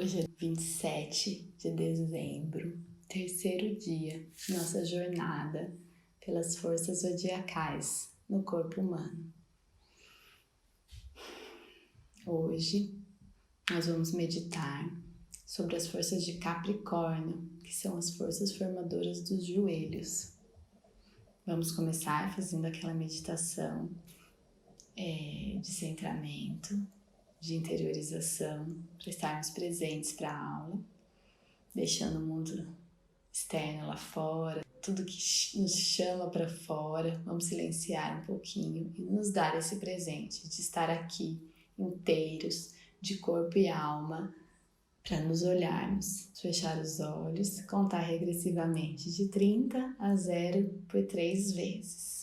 Hoje é 27 de dezembro, terceiro dia, nossa jornada pelas forças zodiacais no corpo humano. Hoje nós vamos meditar sobre as forças de Capricórnio, que são as forças formadoras dos joelhos. Vamos começar fazendo aquela meditação de centramento, de interiorização, para estarmos presentes para a aula, deixando o mundo externo lá fora, tudo que nos chama para fora. Vamos silenciar um pouquinho e nos dar esse presente de estar aqui inteiros, de corpo e alma, para nos olharmos, fechar os olhos, contar regressivamente de 30 a 0 por 3 vezes.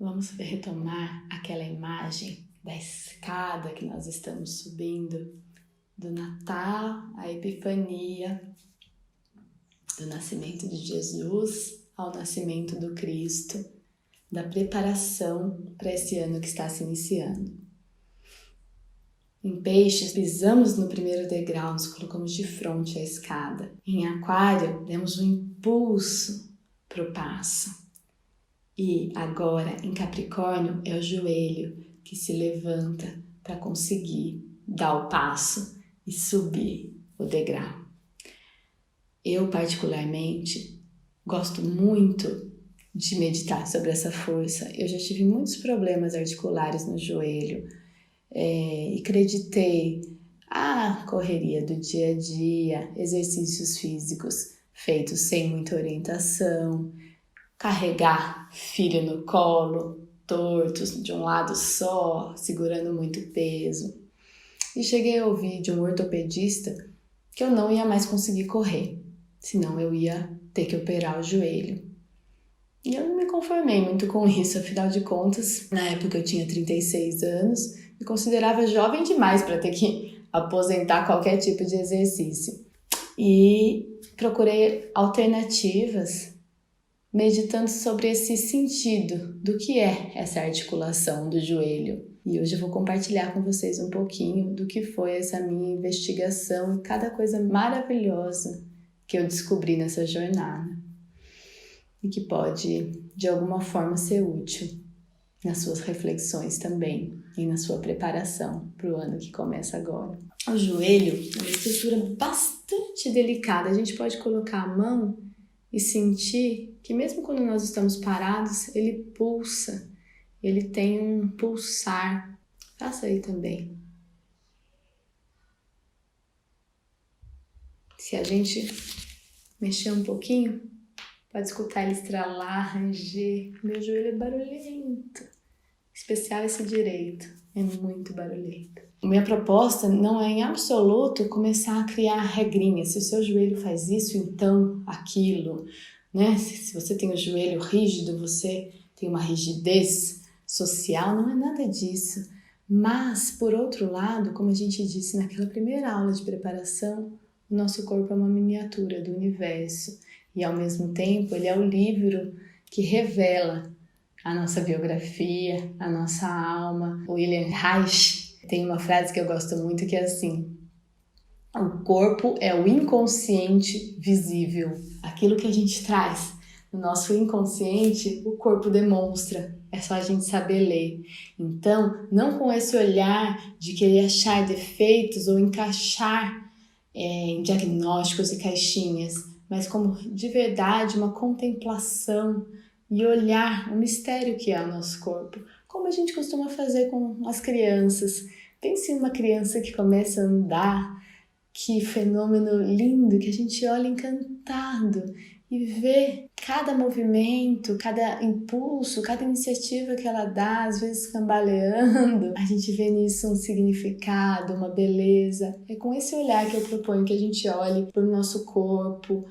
Vamos retomar aquela imagem da escada que nós estamos subindo, do Natal à Epifania, do nascimento de Jesus ao nascimento do Cristo, da preparação para esse ano que está se iniciando. Em Peixes, pisamos no primeiro degrau, nos colocamos de frente à escada. Em Aquário, demos um impulso para o passo. E agora, em Capricórnio, é o joelho que se levanta para conseguir dar o passo e subir o degrau. Eu, particularmente, gosto muito de meditar sobre essa força. Eu já tive muitos problemas articulares no joelho e acreditei a correria do dia a dia, exercícios físicos feitos sem muita orientação, carregar filho no colo, tortos de um lado só, segurando muito peso. E cheguei a ouvir de um ortopedista que eu não ia mais conseguir correr, senão eu ia ter que operar o joelho. E eu não me conformei muito com isso, afinal de contas, na época eu tinha 36 anos, me considerava jovem demais para ter que aposentar qualquer tipo de exercício. E procurei alternativas, meditando sobre esse sentido do que é essa articulação do joelho. E hoje eu vou compartilhar com vocês um pouquinho do que foi essa minha investigação e cada coisa maravilhosa que eu descobri nessa jornada. E que pode, de alguma forma, ser útil nas suas reflexões também e na sua preparação para o ano que começa agora. O joelho é uma estrutura bastante delicada. A gente pode colocar a mão e sentir que mesmo quando nós estamos parados, ele pulsa, ele tem um pulsar. Faça aí também. Se a gente mexer um pouquinho, pode escutar ele estralar, ranger. Meu joelho é barulhento, em especial esse direito, é muito barulhento. Minha proposta não é em absoluto começar a criar regrinhas. Se o seu joelho faz isso, então aquilo, né? Se você tem o joelho rígido, você tem uma rigidez social, não é nada disso. Mas, por outro lado, como a gente disse naquela primeira aula de preparação, o nosso corpo é uma miniatura do universo e, ao mesmo tempo, ele é o livro que revela a nossa biografia, a nossa alma. O William Reich tem uma frase que eu gosto muito que é assim: o corpo é o inconsciente visível. Aquilo que a gente traz no nosso inconsciente, o corpo demonstra. É só a gente saber ler. Então, não com esse olhar de querer achar defeitos ou encaixar em diagnósticos e caixinhas, mas como de verdade uma contemplação e olhar o mistério que é o nosso corpo, como a gente costuma fazer com as crianças. Pense em uma criança que começa a andar, que fenômeno lindo, que a gente olha encantado e vê cada movimento, cada impulso, cada iniciativa que ela dá, às vezes cambaleando. A gente vê nisso um significado, uma beleza. É com esse olhar que eu proponho que a gente olhe para o nosso corpo,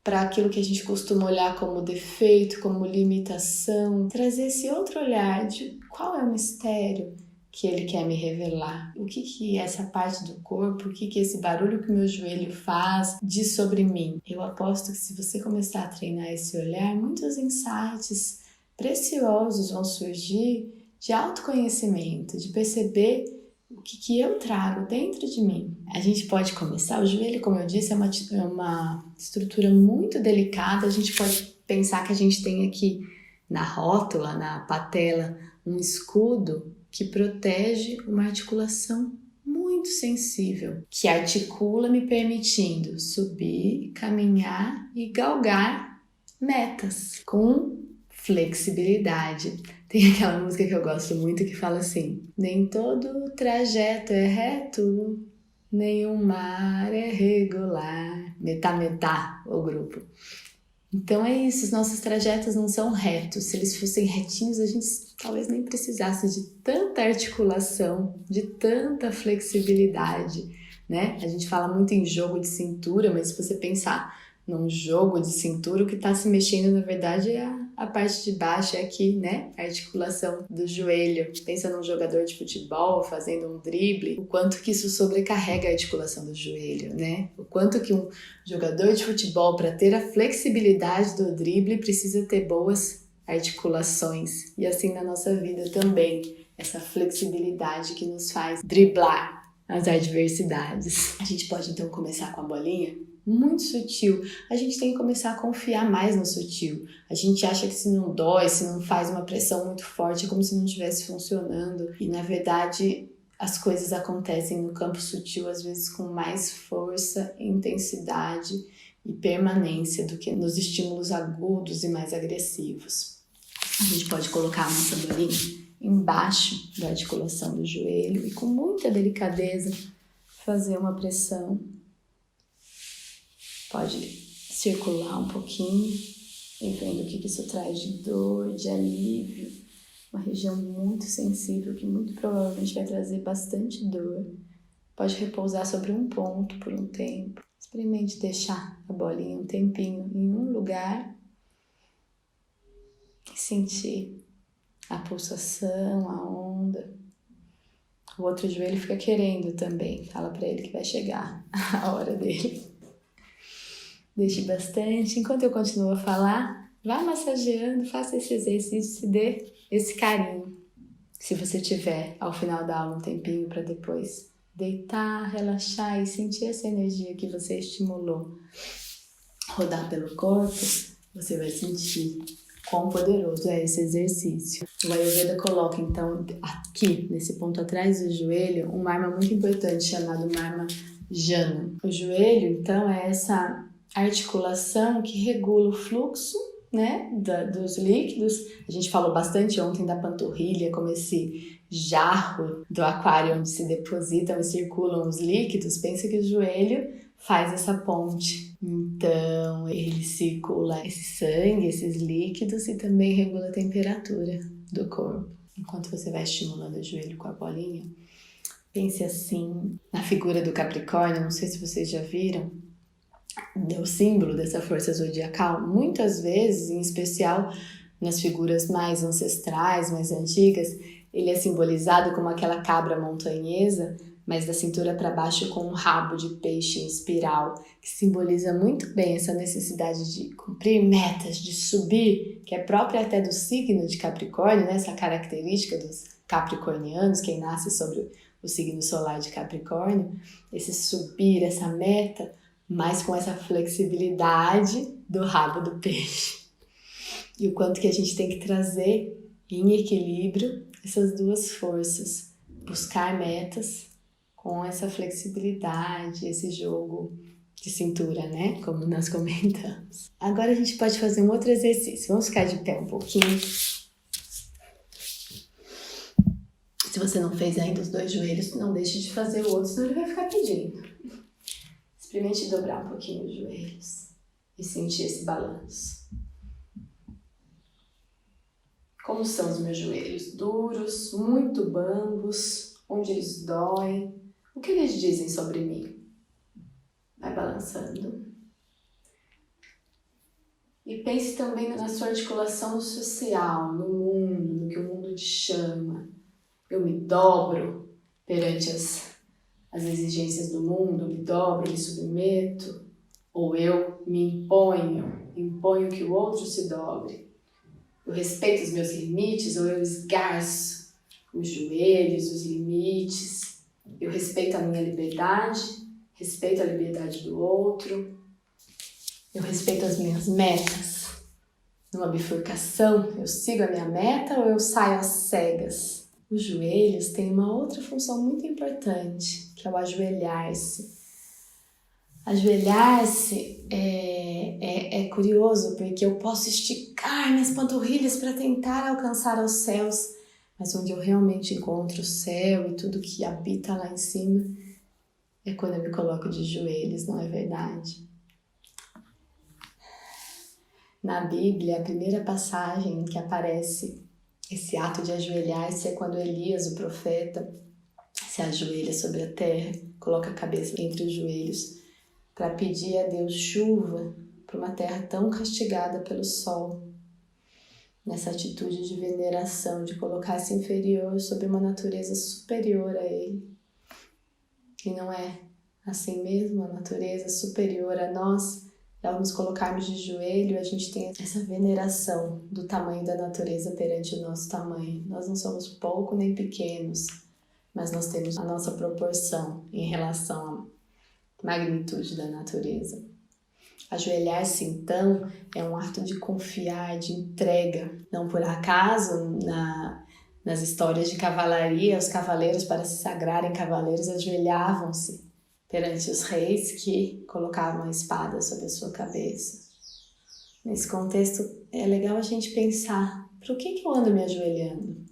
para aquilo que a gente costuma olhar como defeito, como limitação. Trazer esse outro olhar de qual é o mistério que ele quer me revelar. O que essa parte do corpo, o que esse barulho que o meu joelho faz diz sobre mim. Eu aposto que se você começar a treinar esse olhar, muitos insights preciosos vão surgir de autoconhecimento, de perceber o que eu trago dentro de mim. A gente pode começar, o joelho, como eu disse, é uma estrutura muito delicada. A gente pode pensar que a gente tem aqui na rótula, na patela, um escudo que protege uma articulação muito sensível, que articula me permitindo subir, caminhar e galgar metas com flexibilidade. Tem aquela música que eu gosto muito que fala assim: nem todo trajeto é reto, nenhum mar é regular. Metá, o grupo. Então é isso, os nossos trajetos não são retos. Se eles fossem retinhos, a gente talvez nem precisasse de tanta articulação, de tanta flexibilidade, né? A gente fala muito em jogo de cintura, mas se você pensar num jogo de cintura, o que está se mexendo, na verdade, é a parte de baixo, é aqui, né? A articulação do joelho. Pensa num jogador de futebol fazendo um drible, o quanto que isso sobrecarrega a articulação do joelho, né? O quanto que um jogador de futebol, para ter a flexibilidade do drible, precisa ter boas articulações. E assim na nossa vida também, essa flexibilidade que nos faz driblar as adversidades. A gente pode então começar com a bolinha muito sutil. A gente tem que começar a confiar mais no sutil. A gente acha que se não dói, se não faz uma pressão muito forte, é como se não estivesse funcionando. E na verdade, as coisas acontecem no campo sutil, às vezes com mais força, intensidade e permanência do que nos estímulos agudos e mais agressivos. A gente pode colocar a nossa bolinha embaixo da articulação do joelho e com muita delicadeza fazer uma pressão. Pode circular um pouquinho e vendo o que isso traz de dor, de alívio. Uma região muito sensível que muito provavelmente vai trazer bastante dor. Pode repousar sobre um ponto por um tempo. Experimente deixar a bolinha um tempinho em um lugar e sentir a pulsação, a onda. O outro joelho fica querendo também. Fala para ele que vai chegar a hora dele. Deixe bastante. Enquanto eu continuo a falar, vá massageando, faça esse exercício, se dê esse carinho. Se você tiver, ao final da aula, um tempinho para depois deitar, relaxar e sentir essa energia que você estimulou rodar pelo corpo, você vai sentir quão poderoso é esse exercício. O Ayurveda coloca, então, aqui, nesse ponto atrás do joelho, um marma muito importante chamado marma jana. O joelho, então, é essa articulação que regula o fluxo, né, dos líquidos. A gente falou bastante ontem da panturrilha, como esse jarro do aquário onde se depositam e circulam os líquidos. Pensa que o joelho faz essa ponte. Então, ele circula esse sangue, esses líquidos e também regula a temperatura do corpo. Enquanto você vai estimulando o joelho com a bolinha, pense assim na figura do Capricórnio. Não sei se vocês já viram, o símbolo dessa força zodiacal. Muitas vezes, em especial nas figuras mais ancestrais, mais antigas, ele é simbolizado como aquela cabra montanhesa, mas da cintura para baixo com um rabo de peixe em espiral, que simboliza muito bem essa necessidade de cumprir metas, de subir, que é própria até do signo de Capricórnio, né? Essa característica dos capricornianos, quem nasce sobre o signo solar de Capricórnio, esse subir, essa meta, mas com essa flexibilidade do rabo do peixe. E o quanto que a gente tem que trazer em equilíbrio essas duas forças, buscar metas com essa flexibilidade, esse jogo de cintura, né? Como nós comentamos. Agora a gente pode fazer um outro exercício. Vamos ficar de pé um pouquinho. Se você não fez ainda os 2 joelhos, não deixe de fazer o outro, senão ele vai ficar pedindo. Experimente dobrar um pouquinho os joelhos e sentir esse balanço. Como são os meus joelhos? Duros, muito bambos, onde eles doem? O que eles dizem sobre mim? Vai balançando. E pense também na sua articulação social, no mundo, no que o mundo te chama. Eu me dobro perante as exigências do mundo, me dobro, me submeto, ou eu me imponho que o outro se dobre. Eu respeito os meus limites, ou eu esgarço os joelhos, os limites. Eu respeito a minha liberdade, respeito a liberdade do outro. Eu respeito as minhas metas. Numa bifurcação, eu sigo a minha meta ou eu saio às cegas? Os joelhos têm uma outra função muito importante, que é o ajoelhar-se. Ajoelhar-se é curioso, porque eu posso esticar minhas panturrilhas para tentar alcançar os céus, mas onde eu realmente encontro o céu e tudo que habita lá em cima é quando eu me coloco de joelhos, não é verdade? Na Bíblia, a primeira passagem em que aparece esse ato de ajoelhar-se é quando Elias, o profeta, se ajoelha sobre a terra, coloca a cabeça entre os joelhos para pedir a Deus chuva para uma terra tão castigada pelo sol. Nessa atitude de veneração, de colocar-se inferior sobre uma natureza superior a ele. E não é assim mesmo, a natureza superior a nós, ao nos colocarmos de joelho, a gente tem essa veneração do tamanho da natureza perante o nosso tamanho. Nós não somos pouco nem pequenos, mas nós temos a nossa proporção em relação à magnitude da natureza. Ajoelhar-se, então, é um ato de confiar, de entrega. Não por acaso, nas histórias de cavalaria, os cavaleiros, para se sagrarem cavaleiros, ajoelhavam-se perante os reis que colocavam a espada sobre a sua cabeça. Nesse contexto, é legal a gente pensar, para o que eu ando me ajoelhando?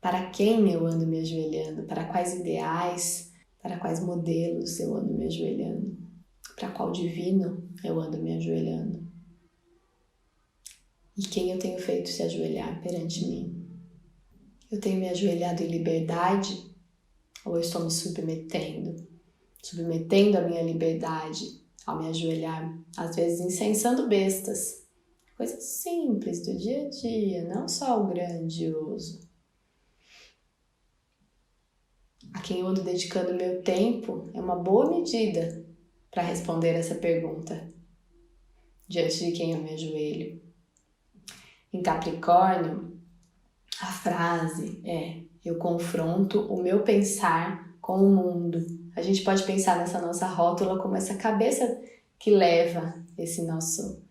Para quem eu ando me ajoelhando? Para quais ideais? Para quais modelos eu ando me ajoelhando? Para qual divino eu ando me ajoelhando? E quem eu tenho feito se ajoelhar perante mim? Eu tenho me ajoelhado em liberdade? Ou eu estou me submetendo a minha liberdade ao me ajoelhar, às vezes incensando bestas, coisas simples do dia a dia, não só o grandioso. A quem eu ando dedicando meu tempo é uma boa medida para responder essa pergunta, diante de quem eu me ajoelho. Em Capricórnio, a frase é: eu confronto o meu pensar com o mundo. A gente pode pensar nessa nossa rótula como essa cabeça que leva esse nosso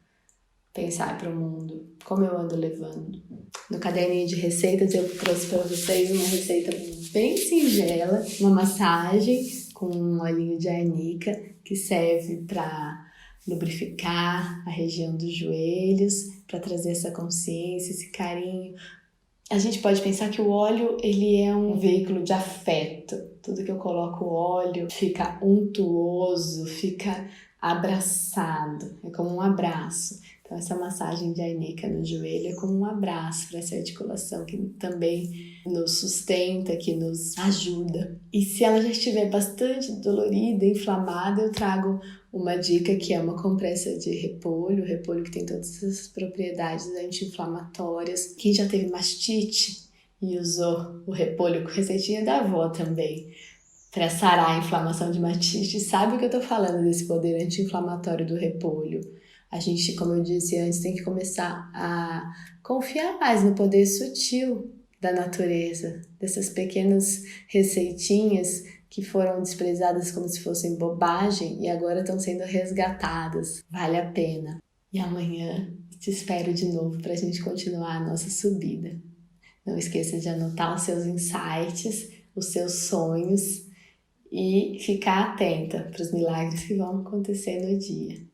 pensar para o mundo. Como eu ando levando? No caderninho de receitas eu trouxe para vocês uma receita bem singela, uma massagem com um olhinho de arnica que serve para lubrificar a região dos joelhos, para trazer essa consciência, esse carinho. A gente pode pensar que o óleo, ele é um veículo de afeto. Tudo que eu coloco óleo fica untuoso, fica abraçado. É como um abraço. Então, essa massagem de arnica no joelho é como um abraço para essa articulação que também nos sustenta, que nos ajuda. E se ela já estiver bastante dolorida, inflamada, eu trago uma dica que é uma compressa de repolho, repolho que tem todas essas propriedades anti-inflamatórias. Quem já teve mastite e usou o repolho com receitinha da avó também, para sarar a inflamação de matite, sabe o que eu tô falando desse poder anti-inflamatório do repolho. A gente, como eu disse antes, tem que começar a confiar mais no poder sutil da natureza, dessas pequenas receitinhas que foram desprezadas como se fossem bobagem e agora estão sendo resgatadas. Vale a pena. E amanhã te espero de novo para a gente continuar a nossa subida. Não esqueça de anotar os seus insights, os seus sonhos e ficar atenta para os milagres que vão acontecer no dia.